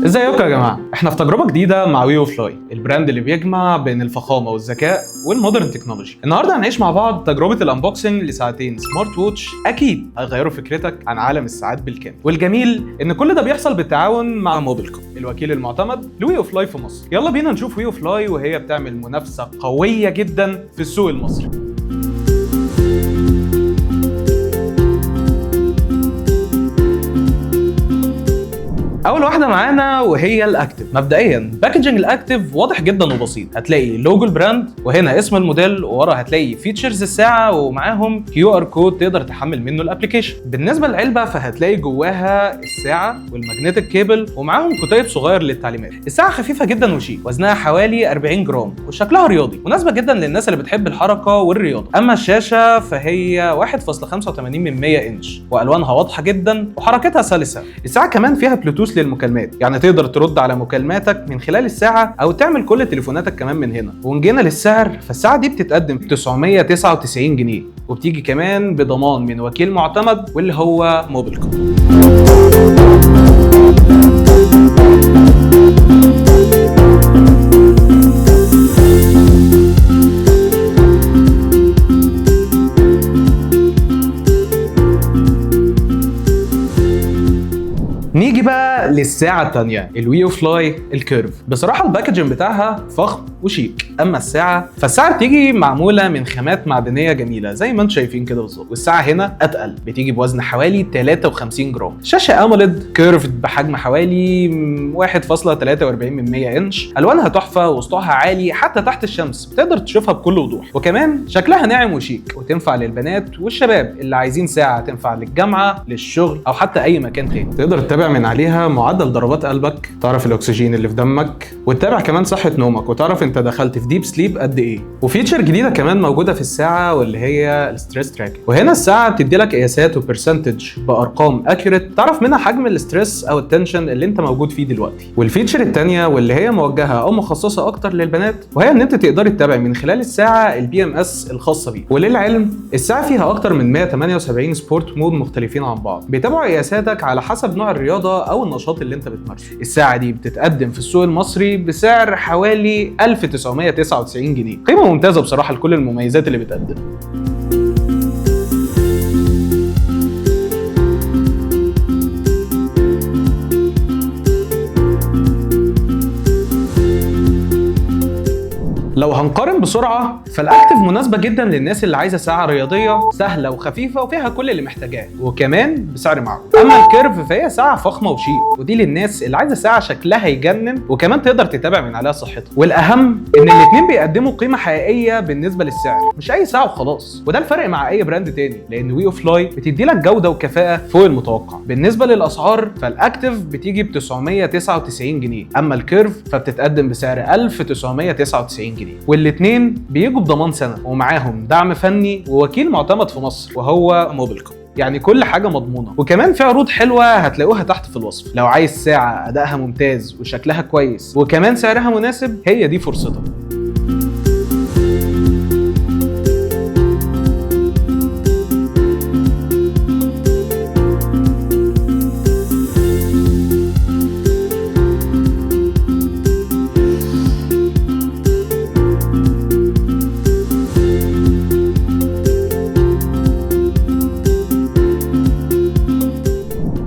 ازيكم يا جماعه؟ احنا في تجربه جديده مع ويو فلاي، البراند اللي بيجمع بين الفخامه والذكاء والمودرن تكنولوجي. النهارده هنعيش مع بعض تجربه الانبوكسنج لساعتين سمارت ووتش اكيد هيغيروا فكرتك عن عالم الساعات بالكامل. والجميل ان كل ده بيحصل بالتعاون مع موبيلكوم، الوكيل المعتمد لويو فلاي في مصر. يلا بينا نشوف ويو فلاي وهي بتعمل منافسه قويه جدا في السوق المصري. اول واحده معانا وهي الاكتيف. مبدئيا باكجنج الاكتيف واضح جدا وبسيط، هتلاقي لوجو البراند وهنا اسم الموديل، وورا هتلاقي فيتشرز الساعه ومعاهم QR كود تقدر تحمل منه الابلكيشن. بالنسبه للعلبه فهتلاقي جواها الساعه والماجنتيك كيبل ومعاهم كتيب صغير للتعليمات. الساعه خفيفه جدا وشيك، وزنها حوالي 40 جرام وشكلها رياضي، مناسبه جدا للناس اللي بتحب الحركه والرياضه. اما الشاشه فهي 1.85 انش والوانها واضحه جدا وحركتها سلسه. الساعه كمان فيها بلوتوث للمكالمات، يعني تقدر ترد على مكالماتك من خلال الساعه او تعمل كل تليفوناتك كمان من هنا. وان جينا للسعر فالساعه دي بتتقدم ب 999 جنيه وبتيجي كمان بضمان من وكيل معتمد واللي هو موبيلكوم. نيجي بقى للساعة التانية الويو فلاي الكيرف. بصراحة الباكجين بتاعها فخم وشيك. اما فالساعة بتيجي معمولة من خامات معدنية جميلة زي ما انتم شايفين كده بالظبط، والساعة هنا اتقل، بتيجي بوزن حوالي 53 جرام. شاشة اموليد كيرفد بحجم حوالي 1.43 انش، الوانها تحفة وسطوعها عالي حتى تحت الشمس، بتقدر تشوفها بكل وضوح. وكمان شكلها ناعم وشيك وتنفع للبنات والشباب اللي عايزين ساعة تنفع للجامعة للشغل او حتى اي مكان تاني. تقدر تتابع من عليها معدل ضربات قلبك، تعرف الاكسجين اللي في دمك، وتتابع كمان صحة نومك، وتعرف انت دخلت في ديب سليب قد ايه. وفيتشر جديدة كمان موجودة في الساعة واللي هي الستريس تراكنج، وهنا الساعة بتدي لك قياسات وبرسنتج بارقام اكيوريت تعرف منها حجم الاستريس او التنشن اللي انت موجود فيه دلوقتي. والفيتشر الثانية واللي هي موجهة او مخصصة اكتر للبنات، وهي ان انت تقدري تتابعي من خلال الساعة الBMS الخاصة بيه. وللعلم الساعة فيها اكتر من 178 سبورت مود مختلفين عن بعض، بيتابعوا قياساتك على حسب نوع الرياضة او النشاط اللي انت بتمارسه. الساعة دي بتتقدم في السوق المصري بسعر حوالي 1999 جنيه، قيمة ممتازة بصراحة لكل المميزات اللي بتقدمها. لو هنقارن بسرعه فالاكتيف مناسبه جدا للناس اللي عايزه ساعه رياضيه سهله وخفيفه وفيها كل اللي محتاجاه وكمان بسعر معقول. اما الكيرف فهي ساعه فخمه وشيك، ودي للناس اللي عايزه ساعه شكلها يجنن وكمان تقدر تتابع من عليها صحتها. والاهم ان الاثنين بيقدموا قيمه حقيقيه بالنسبه للسعر، مش اي ساعه وخلاص. وده الفرق مع اي براند تاني، لان ويو فلاي بتدي لك جوده وكفاءه فوق المتوقع. بالنسبه للاسعار فالاكتيف بتيجي ب 999 جنيه، اما الكيرف فبتتقدم بسعر 1999 جنيه. والاثنين بيجوا بضمان سنه ومعاهم دعم فني ووكيل معتمد في مصر وهو موبيلكوم، يعني كل حاجه مضمونه. وكمان في عروض حلوه هتلاقوها تحت في الوصف. لو عايز ساعه ادائها ممتاز وشكلها كويس وكمان سعرها مناسب، هي دي فرصتك.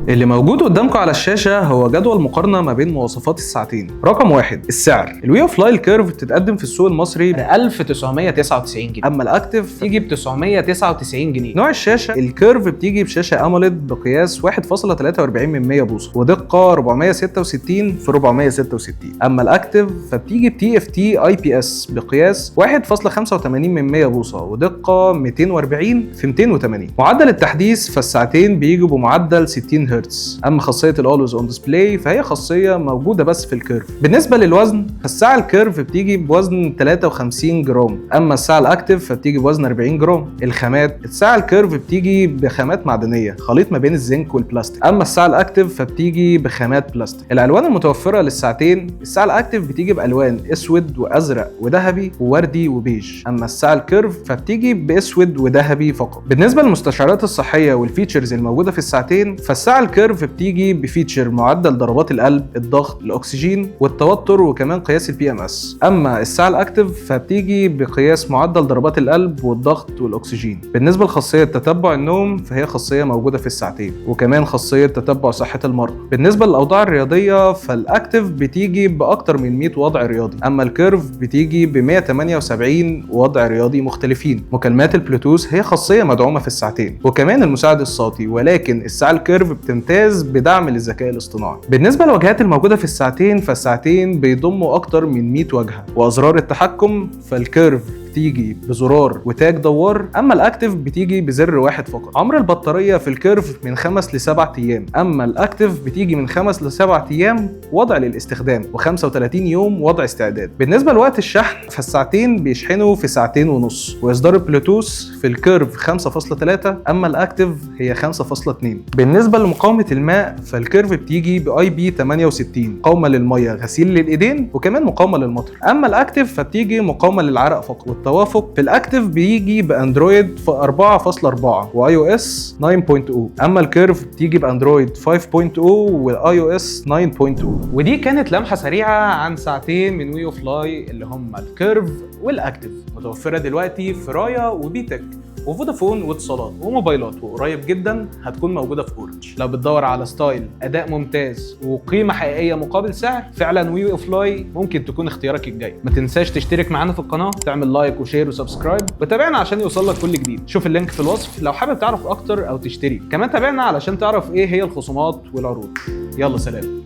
اللي موجود قدامكم على الشاشة هو جدول مقارنة ما بين مواصفات الساعتين. رقم 1 السعر. الويو فلاي الكيرف بتتقدم في السوق المصري ب 1999 جنيه، اما الاكتيف تيجي ب 999 جنيه. نوع الشاشة الكيرف بتيجي بشاشة اموليد بقياس 1.43 بوصة ودقة 466 في 466. اما الاكتيف فبتيجي ب TFT IPS بقياس 1.85 بوصة ودقة 240 في 280. معدل التحديث فالساعتين بيجوا بمعدل 60 هرتز. اما خاصيه الاولويز اون ديسبلاي فهي خاصيه موجوده بس في الكيرف. بالنسبه للوزن فالساعه الكيرف بتيجي بوزن 53 جرام، اما الساعه الاكتيف فبتيجي بوزن 40 جرام. الخامات الساعه الكيرف بتيجي بخامات معدنيه خليط ما بين الزنك والبلاستيك، اما الساعه الاكتيف فبتيجي بخامات بلاستيك. الالوان المتوفره للساعتين الساعه الاكتيف بتيجي بالوان اسود وازرق وذهبي ووردي وبيج، اما الساعه الكيرف فبتيجي باسود وذهبي فقط. بالنسبه للمستشعرات الصحيه والفيتشرز الموجوده في الساعتين فالساعه الكيرف الكيرف بتيجي بفيتشر معدل ضربات القلب، الضغط، الاكسجين والتوتر، وكمان قياس البي ام اس. اما الساعه الاكتف فبتيجي بقياس معدل ضربات القلب والضغط والاكسجين. بالنسبه لخاصيه تتبع النوم فهي خاصيه موجوده في الساعتين، وكمان خاصيه تتبع صحه المرء. بالنسبه للاوضاع الرياضيه فالاكتف بتيجي باكتر من 100 وضع رياضي، اما الكيرف بتيجي ب 178 وضع رياضي مختلفين. مكالمات البلوتوث هي خاصيه مدعومه في الساعتين، وكمان المساعد الصوتي، ولكن الساعه الكيرف بتمتاز بدعم للذكاء الاصطناعي. بالنسبه للواجهات الموجوده في الساعتين فالساعتين بيضموا اكتر من 100 واجهه، وازرار التحكم فالكيرف بتيجي بزرار وتاج دوار، اما الاكتف بتيجي بزر واحد فقط. عمر البطاريه في الكيرف من 5 ل 7 ايام، اما الاكتف بتيجي من 5 ل 7 ايام وضع للاستخدام، و35 يوم وضع استعداد. بالنسبه لوقت الشحن فالساعتين بيشحنوا في ساعتين ونص، واصدار البلوتوث في الكيرف 5.3، اما الاكتف هي 5.2. بالنسبه لمقاومه الماء فالكيرف بتيجي باي بي 68، مقاومه للميه، غسيل للايدين، وكمان مقاومه للمطر. اما الاكتف فبتيجي مقاومه للعرق فقط. والتوافق في الاكتف بيجي باندرويد في 4.4 واي او اس 9.0، اما الكيرف بتيجي باندرويد 5.0 واي او اس 9.0. ودي كانت لمحه سريعه عن ساعتين من ويو فلاي اللي هم الكيرف والاكتف، متوفره دلوقتي في رايا وبيتك وفودافون واتصالات وموبايلات، وقريب جدا هتكون موجوده في اورنج. لو بتدور على ستايل، اداء ممتاز، وقيمه حقيقيه مقابل سعر، فعلا ويو فلاي ممكن تكون اختيارك الجاي. ما تنساش تشترك معانا في القناه، تعمل لايك وشير وسبسكرايب، وتابعنا عشان يوصلك كل جديد. شوف اللينك في الوصف لو حابب تعرف اكتر او تشتري. كمان تابعنا علشان تعرف ايه هي الخصومات والعروض. يلا سلام.